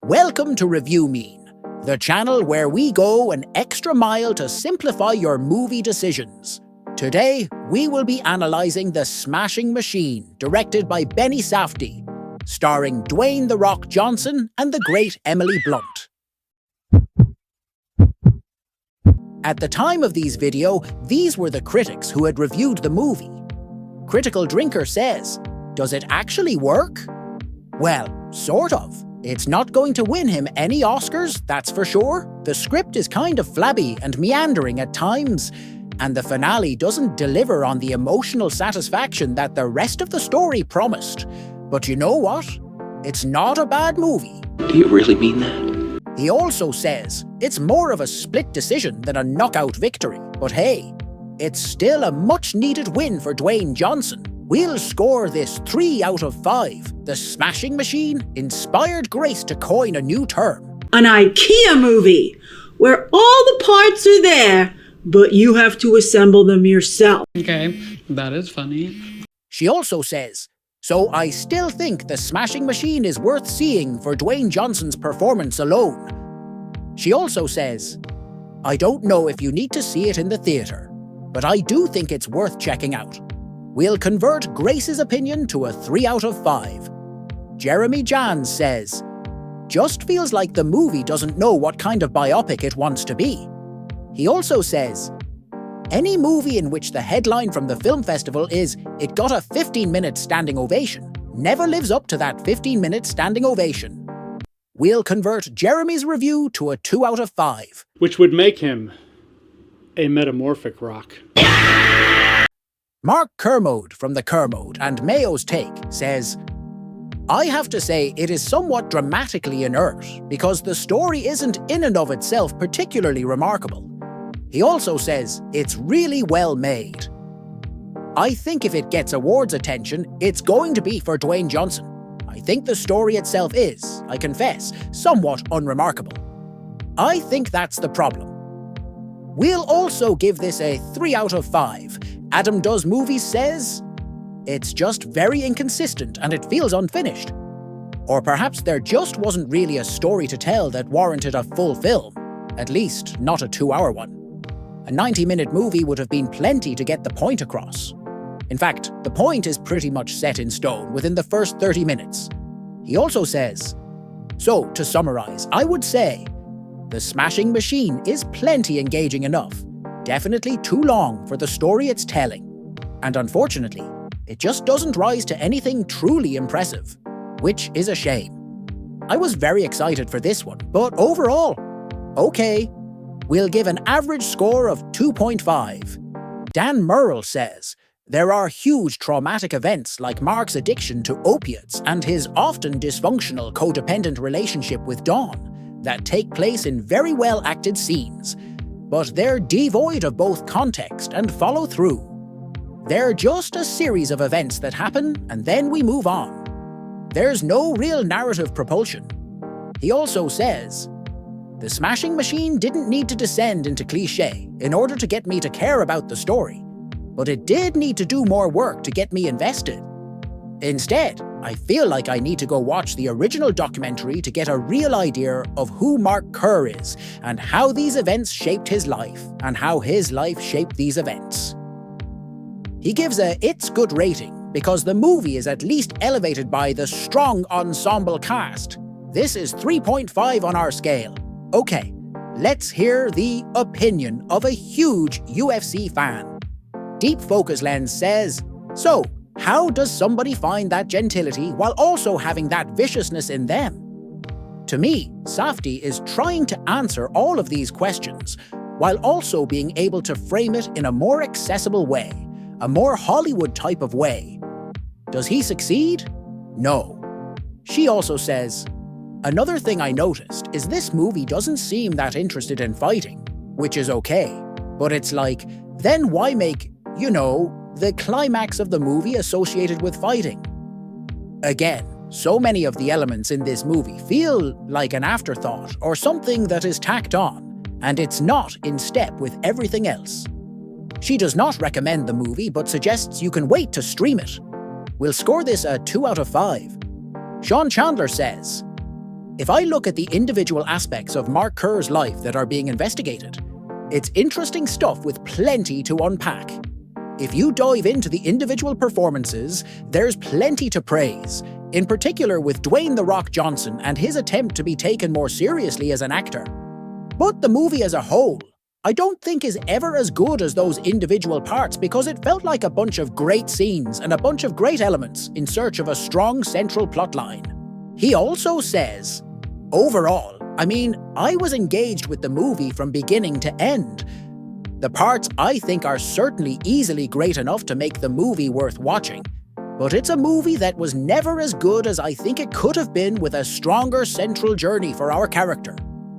Welcome to ReviewMean, the channel where we go an extra mile to simplify your movie decisions. Today, we will be analysing The Smashing Machine, directed by Benny Safdie, starring Dwayne "The Rock" Johnson and the great Emily Blunt. At the time of these video, these were the critics who had reviewed the movie. Critical Drinker says, does it actually work? Well, sort of. It's not going to win him any Oscars, that's for sure. The script is kind of flabby and meandering at times, and the finale doesn't deliver on the emotional satisfaction that the rest of the story promised. But you know what? It's not a bad movie. Do you really mean that? He also says it's more of a split decision than a knockout victory. But hey, it's still a much-needed win for Dwayne Johnson. We'll score this 3 out of 5. The Smashing Machine inspired Grace to coin a new term. An IKEA movie, where all the parts are there, but you have to assemble them yourself. Okay, that is funny. She also says, so I still think The Smashing Machine is worth seeing for Dwayne Johnson's performance alone. She also says, I don't know if you need to see it in the theatre, but I do think it's worth checking out. We'll convert Grace's opinion to a 3 out of 5. Jeremy Jans says, just feels like the movie doesn't know what kind of biopic it wants to be. He also says, any movie in which the headline from the film festival is it got a 15-minute standing ovation never lives up to that 15-minute standing ovation. We'll convert Jeremy's review to a 2 out of 5. Which would make him a metamorphic rock. Mark Kermode from the Kermode and Mayo's Take says, I have to say it is somewhat dramatically inert because the story isn't in and of itself particularly remarkable. He also says it's really well made. I think if it gets awards attention, it's going to be for Dwayne Johnson. I think the story itself is, I confess, somewhat unremarkable. I think that's the problem. We'll also give this a 3 out of 5. Adam Does Movies says, it's just very inconsistent and it feels unfinished. Or perhaps there just wasn't really a story to tell that warranted a full film, at least not a 2-hour one. A 90-minute movie would have been plenty to get the point across. In fact, the point is pretty much set in stone within the first 30 minutes. He also says, so to summarize, I would say, The Smashing Machine is plenty engaging enough. Definitely too long for the story it's telling. And unfortunately, it just doesn't rise to anything truly impressive, which is a shame. I was very excited for this one, but overall, okay. We'll give an average score of 2.5. Dan Murrell says, there are huge traumatic events like Mark's addiction to opiates and his often dysfunctional codependent relationship with Dawn that take place in very well-acted scenes, but they're devoid of both context and follow-through. They're just a series of events that happen and then we move on. There's no real narrative propulsion. He also says, The Smashing Machine didn't need to descend into cliché in order to get me to care about the story, but it did need to do more work to get me invested. Instead, I feel like I need to go watch the original documentary to get a real idea of who Mark Kerr is and how these events shaped his life and how his life shaped these events. He gives a "it's good" rating because the movie is at least elevated by the strong ensemble cast. This is 3.5 on our scale. Okay, let's hear the opinion of a huge UFC fan. Deep Focus Lens says, so, how does somebody find that gentility while also having that viciousness in them? To me, Safdie is trying to answer all of these questions, while also being able to frame it in a more accessible way, a more Hollywood type of way. Does he succeed? No. She also says, another thing I noticed is this movie doesn't seem that interested in fighting, which is okay, but it's like, then why make, the climax of the movie associated with fighting? Again, so many of the elements in this movie feel like an afterthought or something that is tacked on, and it's not in step with everything else. She does not recommend the movie but suggests you can wait to stream it. We'll score this a 2 out of 5. Sean Chandler says, If I look at the individual aspects of Mark Kerr's life that are being investigated, it's interesting stuff with plenty to unpack. If you dive into the individual performances, there's plenty to praise, in particular with Dwayne "The Rock" Johnson and his attempt to be taken more seriously as an actor. But the movie as a whole, I don't think is ever as good as those individual parts because it felt like a bunch of great scenes and a bunch of great elements in search of a strong central plotline. He also says, overall, I was engaged with the movie from beginning to end. The parts I think are certainly easily great enough to make the movie worth watching, but it's a movie that was never as good as I think it could have been with a stronger central journey for our character,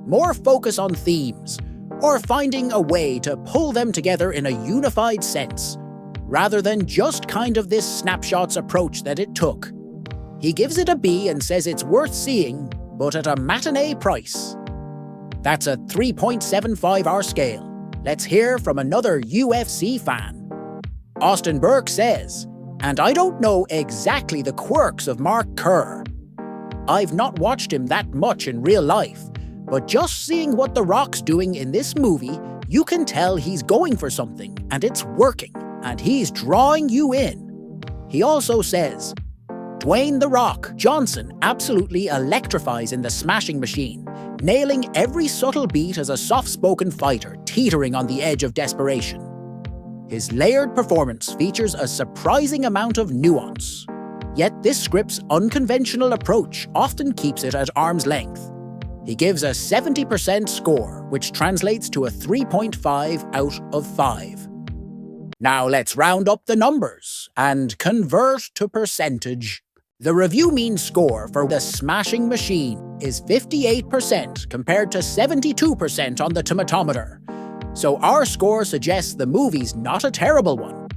more focus on themes, or finding a way to pull them together in a unified sense, rather than just kind of this snapshots approach that it took. He gives it a B and says it's worth seeing, but at a matinee price. That's a 3.75 our scale. Let's hear from another UFC fan. Austin Burke says, and I don't know exactly the quirks of Mark Kerr. I've not watched him that much in real life, but just seeing what The Rock's doing in this movie, you can tell he's going for something, and it's working, and he's drawing you in. He also says, Dwayne "The Rock" Johnson absolutely electrifies in The Smashing Machine, nailing every subtle beat as a soft-spoken fighter teetering on the edge of desperation. His layered performance features a surprising amount of nuance. Yet this script's unconventional approach often keeps it at arm's length. He gives a 70% score, which translates to a 3.5 out of 5. Now let's round up the numbers and convert to percentage. The ReviewMean score for The Smashing Machine is 58% compared to 72% on the tomatometer. So our score suggests the movie's not a terrible one.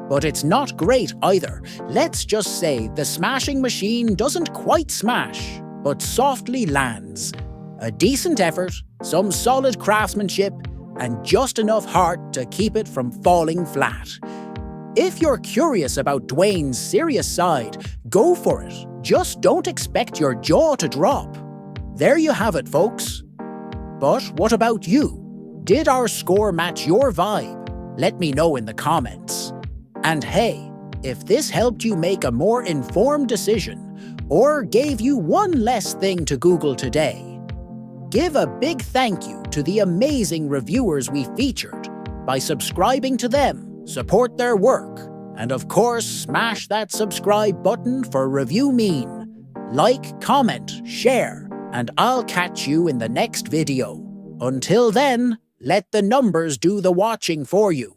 But it's not great either. Let's just say The Smashing Machine doesn't quite smash, but softly lands. A decent effort, some solid craftsmanship, and just enough heart to keep it from falling flat. If you're curious about Dwayne's serious side, go for it. Just don't expect your jaw to drop. There you have it, folks. But what about you? Did our score match your vibe? Let me know in the comments. And hey, if this helped you make a more informed decision, or gave you one less thing to Google today, give a big thank you to the amazing reviewers we featured by subscribing to them. Support their work, and of course smash that subscribe button for ReviewMean. Like, comment, share, and I'll catch you in the next video. Until then, let the numbers do the watching for you.